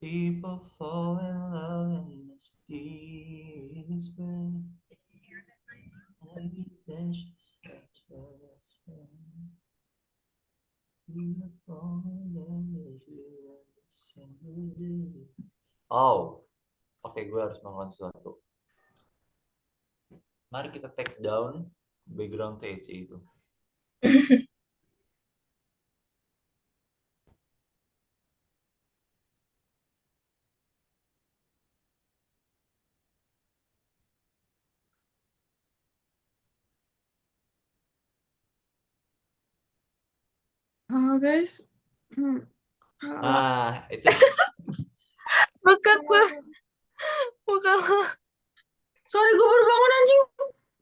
People fall in love in mysterious way. Maybe that's just us. We are falling in love every single day. Oh, oke, gue harus melakukan sesuatu. Mari kita take down background THC itu. Halo guys. Halo. Nah, itu Buka gue. Sorry, gue baru bangun anjing.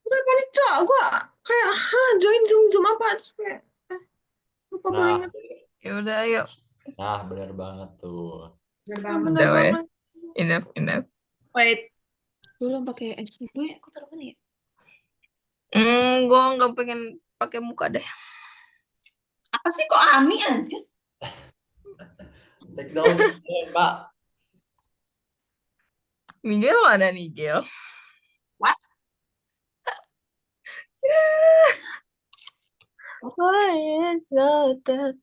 Gue panik cok. Gue kayak join zoom apa terus kayak lupa baru nah, inget. Ya udah ayo. nah benar banget tuh. Bener Udah weh. banget. Enough. Wait. Belum pakai gue aku taruh mana ya? Gue nggak pengen pakai muka deh. Apa sih kok Ami aja? Take down, Mbak. Miguel mana nih, Gel? What? Why is not that?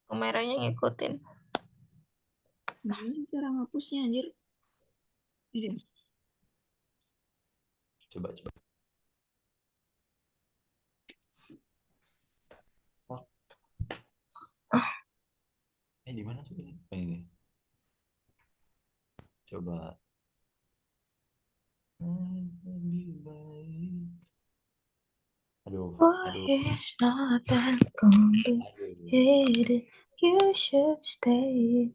Kameranya ngikutin. Gimana sih cara ngapusnya anjir? Ini. Coba. Di mana coba ini? Ini. Coba. Lebih baik. Aduh. Why is not that complicated? You should stay.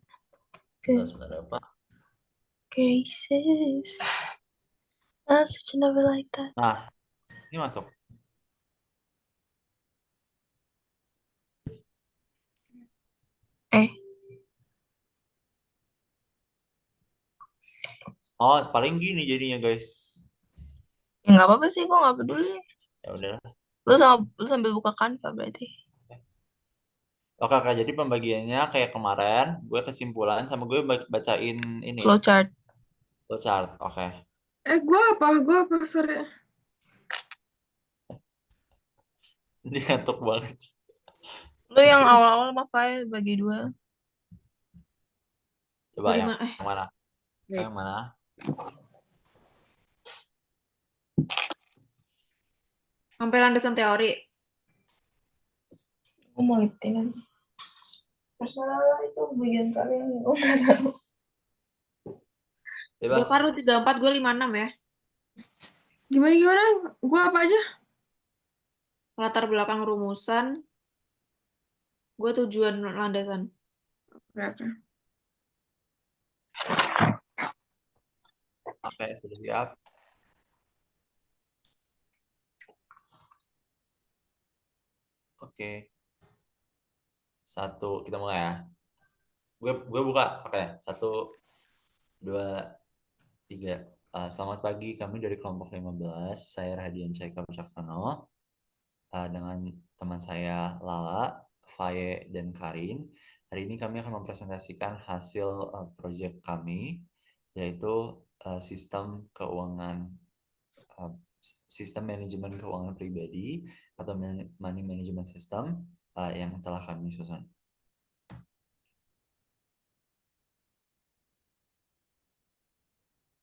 Good Sebentar apa? graces. I such never like that. Nah, ini masuk. Oh, paling gini jadinya guys. Ya nggak apa-apa sih, gue nggak peduli. Ya udah. Lu sambil buka Canva berarti. Oke, Kak, jadi pembagiannya kayak kemarin, gue kesimpulan sama gue bacain ini. Flowchart. Flowchart, oke. Gue apa? Sorry. Ini ngantuk banget. Lu yang awal-awal mah file bagi 2. Coba Dari yang mana? mana? Wait. Yang mana? Sampai landasan teori. Gue mau liatin. Masalah itu bagian kalian. Gue nggak tahu. Bebas. Golkar lu 34, gue 56 ya. Gimana? Gue apa aja? Latar belakang rumusan. Gue tujuan landasan. Oke. Oke, sudah siap. Oke. 1, kita mulai ya. Gue buka. Oke, 1, 2, 3. Selamat pagi, kami dari kelompok 15. Saya Rahadian Caika Wicaksono. Dengan teman saya Lala, Faye, dan Karin. Hari ini kami akan mempresentasikan hasil proyek kami, yaitu sistem manajemen keuangan pribadi atau money management system yang telah kami susun.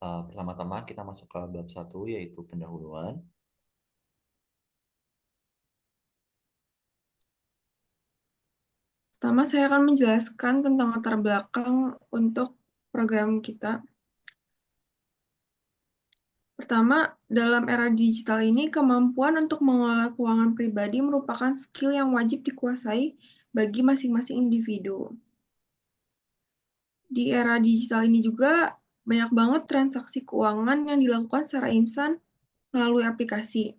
Pertama-tama kita masuk ke bab 1, yaitu pendahuluan. Pertama, saya akan menjelaskan tentang latar belakang untuk program kita. Pertama, dalam era digital ini, kemampuan untuk mengelola keuangan pribadi merupakan skill yang wajib dikuasai bagi masing-masing individu. Di era digital ini juga, banyak banget transaksi keuangan yang dilakukan secara instan melalui aplikasi.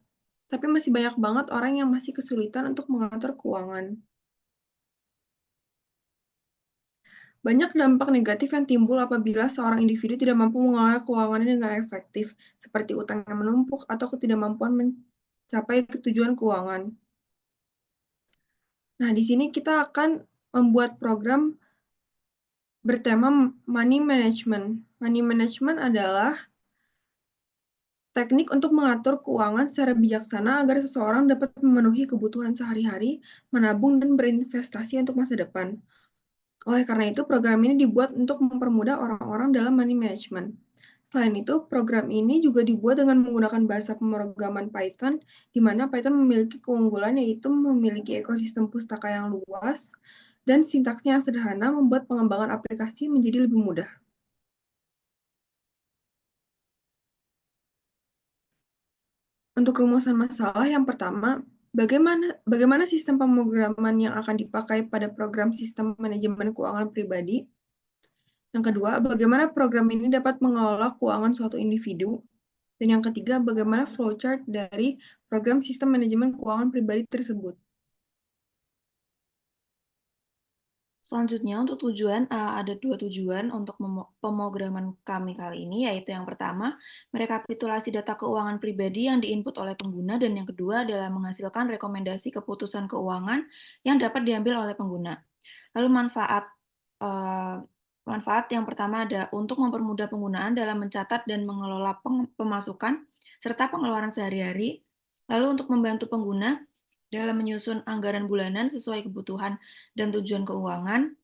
Tapi masih banyak banget orang yang masih kesulitan untuk mengatur keuangan. Banyak dampak negatif yang timbul apabila seorang individu tidak mampu mengelola keuangannya dengan efektif, seperti utang yang menumpuk atau ketidakmampuan mencapai tujuan keuangan. Nah, di sini kita akan membuat program bertema money management. Money management adalah teknik untuk mengatur keuangan secara bijaksana agar seseorang dapat memenuhi kebutuhan sehari-hari, menabung, dan berinvestasi untuk masa depan. Oleh karena itu, program ini dibuat untuk mempermudah orang-orang dalam money management. Selain itu, program ini juga dibuat dengan menggunakan bahasa pemrograman Python, di mana Python memiliki keunggulan yaitu memiliki ekosistem pustaka yang luas, dan sintaksnya yang sederhana membuat pengembangan aplikasi menjadi lebih mudah. Untuk rumusan masalah yang pertama, bagaimana sistem pemrograman yang akan dipakai pada program sistem manajemen keuangan pribadi? Yang kedua, bagaimana program ini dapat mengelola keuangan suatu individu? Dan yang ketiga, bagaimana flowchart dari program sistem manajemen keuangan pribadi tersebut? Selanjutnya untuk tujuan, ada 2 tujuan untuk pemrograman kami kali ini, yaitu yang pertama, merekapitulasi data keuangan pribadi yang diinput oleh pengguna, dan yang kedua adalah menghasilkan rekomendasi keputusan keuangan yang dapat diambil oleh pengguna. Lalu manfaat yang pertama ada untuk mempermudah penggunaan dalam mencatat dan mengelola pemasukan serta pengeluaran sehari-hari. Lalu untuk membantu pengguna dalam menyusun anggaran bulanan sesuai kebutuhan dan tujuan keuangan.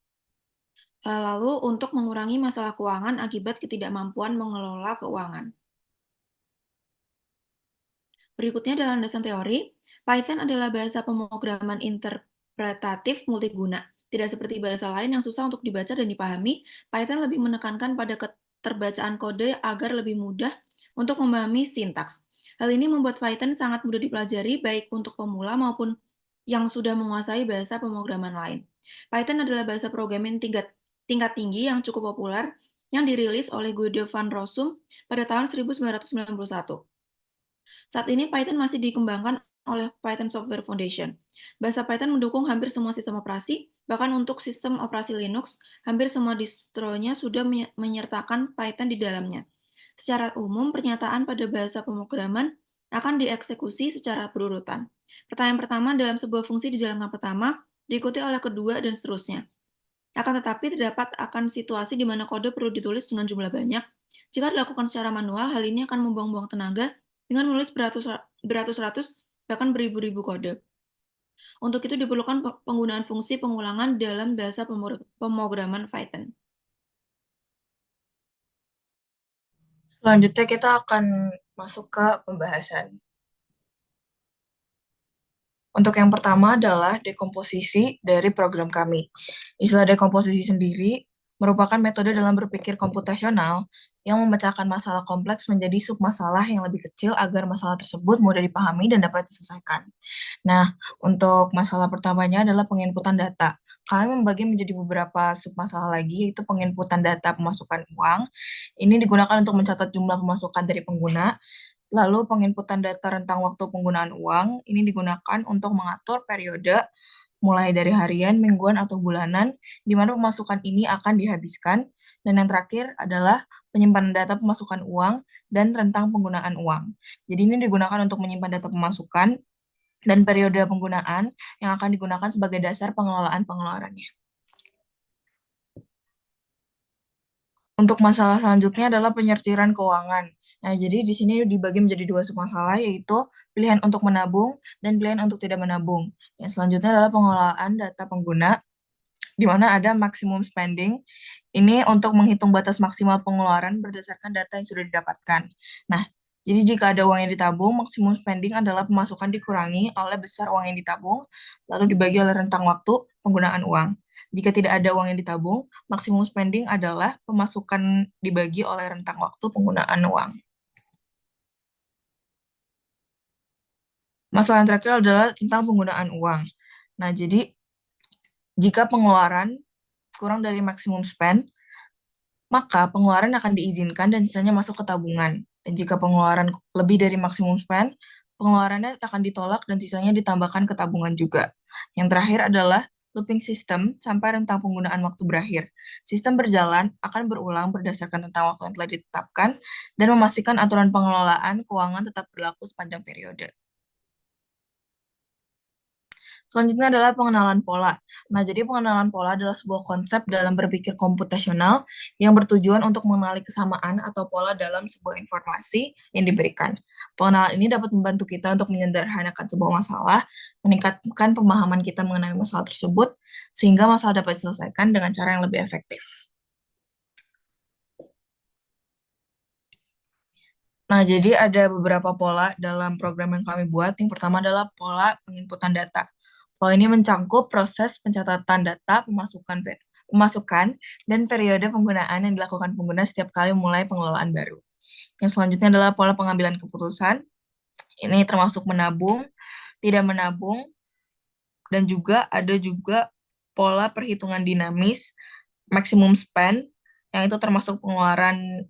Lalu untuk mengurangi masalah keuangan akibat ketidakmampuan mengelola keuangan. Berikutnya dalam landasan teori, Python adalah bahasa pemrograman interpretatif multiguna. Tidak seperti bahasa lain yang susah untuk dibaca dan dipahami, Python lebih menekankan pada keterbacaan kode agar lebih mudah untuk memahami sintaks. Hal ini membuat Python sangat mudah dipelajari baik untuk pemula maupun yang sudah menguasai bahasa pemrograman lain. Python adalah bahasa programming tingkat tinggi yang cukup populer yang dirilis oleh Guido van Rossum pada tahun 1991. Saat ini Python masih dikembangkan oleh Python Software Foundation. Bahasa Python mendukung hampir semua sistem operasi, bahkan untuk sistem operasi Linux, hampir semua distronya sudah menyertakan Python di dalamnya. Secara umum, pernyataan pada bahasa pemrograman akan dieksekusi secara berurutan. Pertanyaan pertama dalam sebuah fungsi dijalankan pertama, diikuti oleh kedua, dan seterusnya. Akan tetapi, terdapat akan situasi di mana kode perlu ditulis dengan jumlah banyak. Jika dilakukan secara manual, hal ini akan membuang-buang tenaga dengan menulis beratus-ratus, bahkan beribu-ribu kode. Untuk itu diperlukan penggunaan fungsi pengulangan dalam bahasa pemrograman Python. Selanjutnya kita akan masuk ke pembahasan. Untuk yang pertama adalah dekomposisi dari program kami. Istilah dekomposisi sendiri merupakan metode dalam berpikir komputasional yang memecahkan masalah kompleks menjadi submasalah yang lebih kecil agar masalah tersebut mudah dipahami dan dapat diselesaikan. Nah, untuk masalah pertamanya adalah penginputan data. Kami membagi menjadi beberapa submasalah lagi, yaitu penginputan data pemasukan uang. Ini digunakan untuk mencatat jumlah pemasukan dari pengguna. Lalu penginputan data rentang waktu penggunaan uang, ini digunakan untuk mengatur periode mulai dari harian, mingguan, atau bulanan, di mana pemasukan ini akan dihabiskan. Dan yang terakhir adalah penyimpanan data pemasukan uang dan rentang penggunaan uang. Jadi ini digunakan untuk menyimpan data pemasukan dan periode penggunaan yang akan digunakan sebagai dasar pengelolaan pengeluarannya. Untuk masalah selanjutnya adalah penyertiran keuangan. Nah, jadi di sini dibagi menjadi dua submasalah, yaitu pilihan untuk menabung dan pilihan untuk tidak menabung. Yang selanjutnya adalah pengelolaan data pengguna, di mana ada maximum spending. Ini untuk menghitung batas maksimal pengeluaran berdasarkan data yang sudah didapatkan. Nah, jadi jika ada uang yang ditabung, maksimum spending adalah pemasukan dikurangi oleh besar uang yang ditabung, lalu dibagi oleh rentang waktu penggunaan uang. Jika tidak ada uang yang ditabung, maksimum spending adalah pemasukan dibagi oleh rentang waktu penggunaan uang. Masalah yang terakhir adalah tentang penggunaan uang. Nah, jadi jika pengeluaran kurang dari maksimum spend, maka pengeluaran akan diizinkan dan sisanya masuk ke tabungan. Dan jika pengeluaran lebih dari maksimum spend, pengeluarannya akan ditolak dan sisanya ditambahkan ke tabungan juga. Yang terakhir adalah looping system sampai rentang penggunaan waktu berakhir. Sistem berjalan akan berulang berdasarkan rentang waktu yang telah ditetapkan dan memastikan aturan pengelolaan keuangan tetap berlaku sepanjang periode. Selanjutnya adalah pengenalan pola. Nah, jadi pengenalan pola adalah sebuah konsep dalam berpikir komputasional yang bertujuan untuk mengenali kesamaan atau pola dalam sebuah informasi yang diberikan. Pengenalan ini dapat membantu kita untuk menyederhanakan sebuah masalah, meningkatkan pemahaman kita mengenai masalah tersebut, sehingga masalah dapat diselesaikan dengan cara yang lebih efektif. Nah, jadi ada beberapa pola dalam program yang kami buat. Yang pertama adalah pola penginputan data. Pola ini mencangkup proses pencatatan data, pemasukan, dan periode penggunaan yang dilakukan pengguna setiap kali mulai pengelolaan baru. Yang selanjutnya adalah pola pengambilan keputusan. Ini termasuk menabung, tidak menabung, dan ada juga pola perhitungan dinamis, maximum spend, yang itu termasuk pengeluaran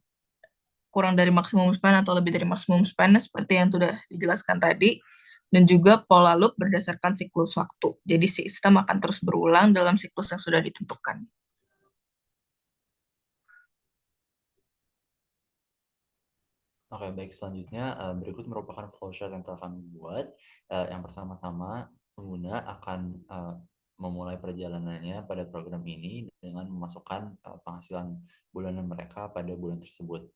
kurang dari maksimum spend atau lebih dari maksimum spend seperti yang sudah dijelaskan tadi, dan juga pola loop berdasarkan siklus waktu. Jadi sistem akan terus berulang dalam siklus yang sudah ditentukan. Oke, baik. Selanjutnya, berikut merupakan flowchart yang telah kami buat. Yang pertama-tama, pengguna akan memulai perjalanannya pada program ini dengan memasukkan penghasilan bulanan mereka pada bulan tersebut.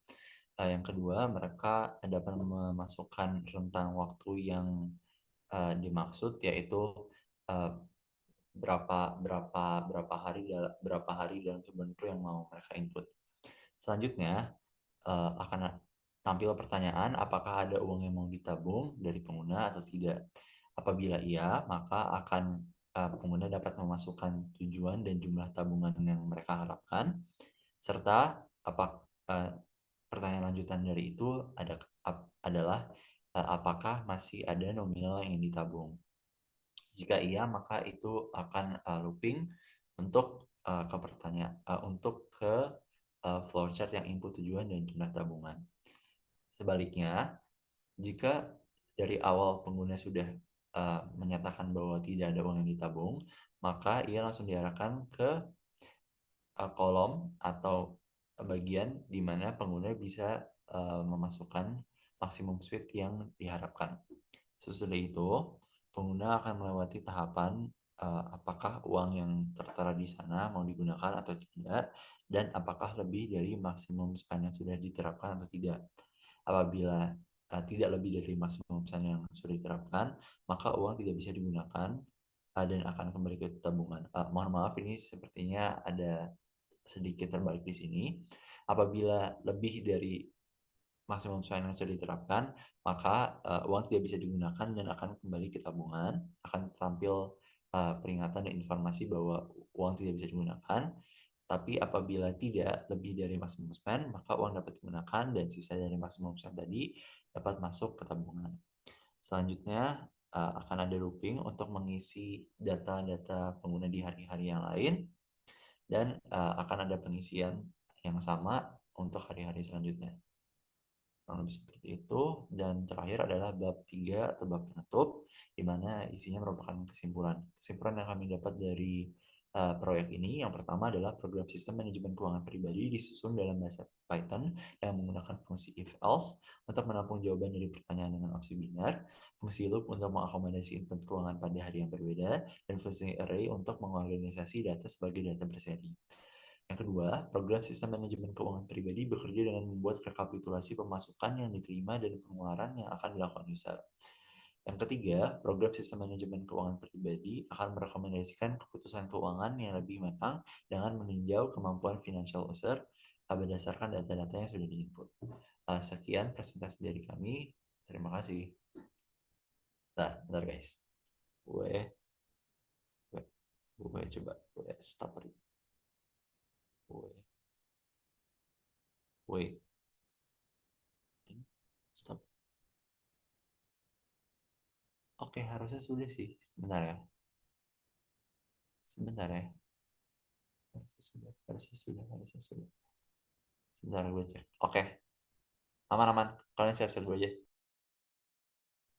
Yang kedua, mereka dapat memasukkan rentang waktu yang dimaksud, yaitu berapa hari dalam sebulan itu yang mau mereka input. Selanjutnya, akan tampil pertanyaan apakah ada uang yang mau ditabung dari pengguna atau tidak. Apabila iya, maka akan pengguna dapat memasukkan tujuan dan jumlah tabungan yang mereka harapkan, serta pertanyaan lanjutan dari itu adalah apakah masih ada nominal yang ingin ditabung. Jika iya, maka itu akan looping untuk ke flowchart yang input tujuan dan jumlah tabungan. Sebaliknya, jika dari awal pengguna sudah menyatakan bahwa tidak ada uang yang ditabung, maka ia langsung diarahkan ke kolom atau bagian di mana pengguna bisa memasukkan maksimum speed yang diharapkan. Sesudah itu, pengguna akan melewati tahapan apakah uang yang tertera di sana mau digunakan atau tidak, dan apakah lebih dari maksimum spend yang sudah diterapkan atau tidak. Apabila tidak lebih dari maksimum spend yang sudah diterapkan, maka uang tidak bisa digunakan dan akan kembali ke tabungan. Mohon maaf, ini sepertinya ada sedikit terbalik di sini. Apabila lebih dari maksimum spend yang sudah diterapkan, maka uang tidak bisa digunakan dan akan kembali ke tabungan. Akan tampil peringatan dan informasi bahwa uang tidak bisa digunakan. Tapi apabila tidak lebih dari maksimum spend, maka uang dapat digunakan dan sisa dari maksimum spend tadi dapat masuk ke tabungan. Selanjutnya akan ada looping untuk mengisi data-data pengguna di hari-hari yang lain, dan akan ada pengisian yang sama untuk hari-hari selanjutnya. Lebih seperti itu. Dan terakhir adalah bab 3 atau bab penutup, di mana isinya merupakan kesimpulan. Kesimpulan yang kami dapat dari proyek ini, yang pertama adalah program sistem manajemen keuangan pribadi disusun dalam bahasa Python yang menggunakan fungsi if-else untuk menampung jawaban dari pertanyaan dengan opsi binar, fungsi loop untuk mengakomodasi input keuangan pada hari yang berbeda, dan fungsi array untuk mengorganisasi data sebagai data berseri. Yang kedua, program sistem manajemen keuangan pribadi bekerja dengan membuat rekapitulasi pemasukan yang diterima dan pengeluaran yang akan dilakukan user. Yang ketiga, program sistem manajemen keuangan pribadi akan merekomendasikan keputusan keuangan yang lebih matang dengan meninjau kemampuan financial user berdasarkan data-data yang sudah diinput. Sekian presentasi dari kami. Terima kasih. Bentar guys. Gue coba stop. Stop. Oke, harusnya sudah sih. Sebentar ya. Harusnya sudah. Sebentar gue cek. Oke. Aman. Kalian siap-siap dulu aja.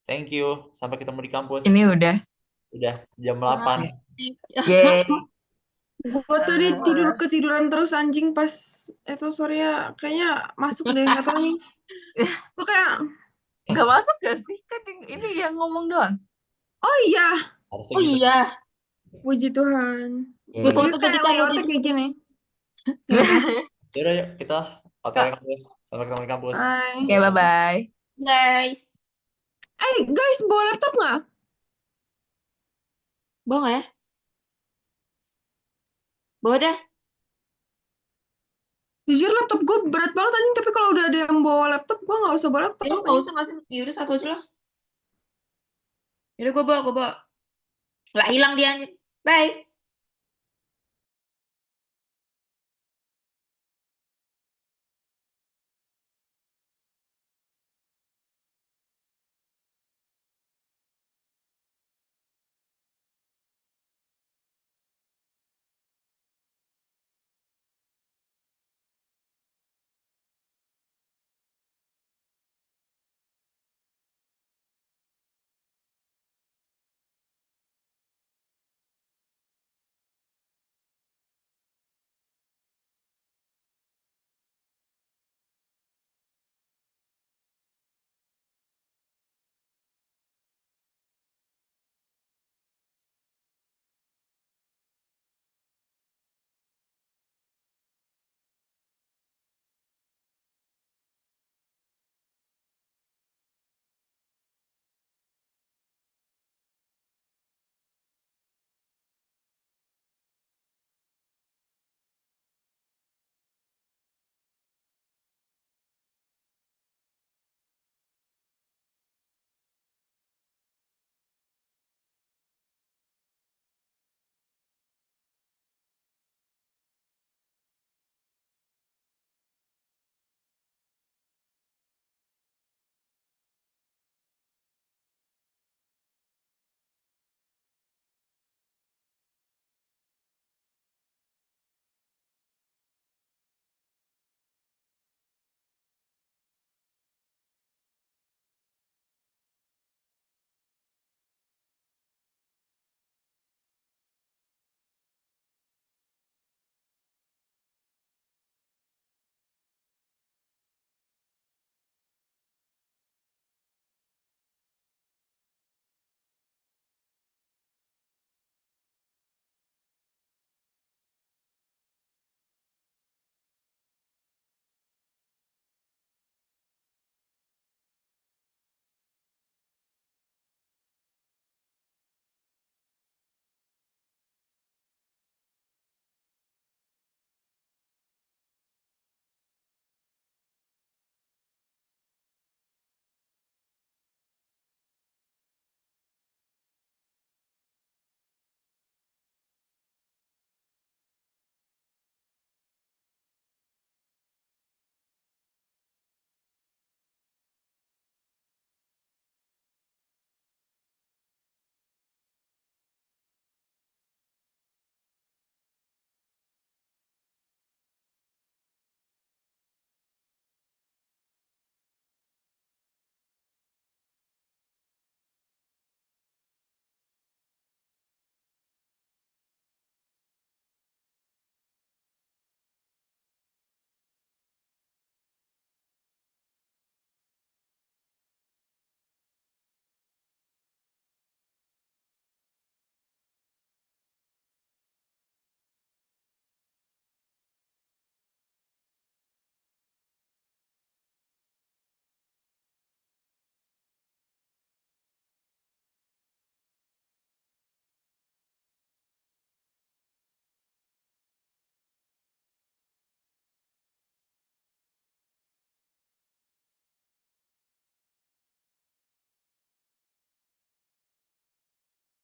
Thank you. Sampai ketemu di kampus. Ini udah. Udah jam 8. Yeay. Gue tadi ketiduran terus anjing pas itu sorry ya, kayaknya masuk deh, nggak tahu nih. Gue kayak Nggak masuk gak sih? Kan ini yang ngomong doang. oh iya Harusnya Oh gitu. iya, Puji Tuhan. gue Yaudah, foto Jadi kayak tadi layoutnya taruh kayak di gini. Ya udah. yaudah yuk kita OTW kampus. Sampai ketemu di kampus. Bye. Oke, bye-bye. guys. Guys, bawa laptop nggak? Bawa nggak ya? Bawa dah. Jujur laptop gue berat banget anjing, tapi kalau udah ada yang bawa laptop, gue nggak usah bawa laptop. Ya nggak usah nggak sih. Yaudah satu aja lah. Yaudah gue bawa. Nggak hilang dia. Bye.